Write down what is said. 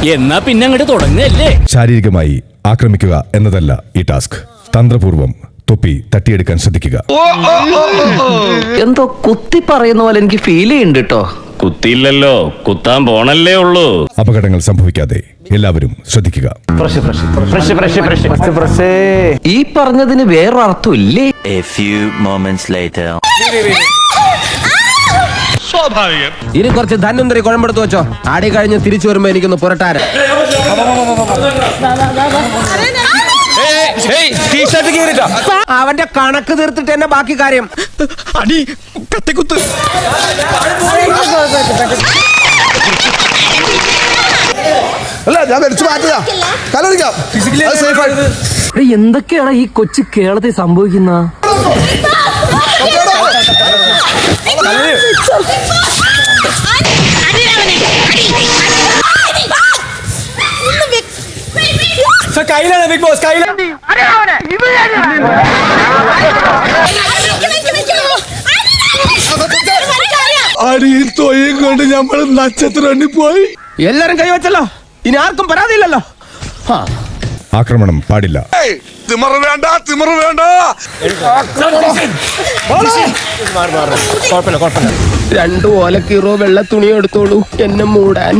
എന്നാ പിന്നെ അങ്ങോട്ട് തുടങ്ങല്ലേ. ശാരീരികമായി ആക്രമിക്കുക എന്നതല്ല ഈ ടാസ്ക്. തന്ത്രപൂർവം തൊപ്പി തട്ടിയെടുക്കാൻ ശ്രദ്ധിക്കുക. എന്തോ കുത്തി പറയുന്ന പോലെ എനിക്ക് ഫീൽ ചെയ്യുന്നുണ്ട് കേട്ടോ. കുത്തിയില്ലല്ലോ, കുത്താൻ പോണല്ലേ ഉള്ളൂ. അപകടങ്ങൾ സംഭവിക്കാതെ എല്ലാവരും ശ്രദ്ധിക്കുക. ഈ പറഞ്ഞതിന് വേറൊരർത്ഥം ഇല്ലേ? A few moments later. ഇനി കുറച്ച് ധന്വന്തരി കുഴമ്പെടുത്ത് വെച്ചോ. ആടി കഴിഞ്ഞ് തിരിച്ചു വരുമ്പോ എനിക്കൊന്ന് പുരട്ടാര. അവന്റെ കണക്ക് തീർത്തിട്ട് തന്നെ ബാക്കി കാര്യം. അടി കത്തിക്കുത്ത്. എന്തൊക്കെയാണ് ഈ കൊച്ചു കേരളത്തിൽ സംഭവിക്കുന്ന? കയ്യിലാണ് ബിഗ് ബോസ്, കയ്യിലാണ്. അടിയും തൊയ്യും കൊണ്ട് നമ്മൾ നക്ഷത്രം പോയി. എല്ലാരും കൈവച്ചല്ലോ, ഇനി ആർക്കും പരാതിയില്ലല്ലോ. ആക്രമണം പാടില്ല. തിമറ് വേണ്ട. 2 ഓലക്കീറോ വെള്ള തുണി എടുത്തോളൂ എന്നെ മൂടാൻ.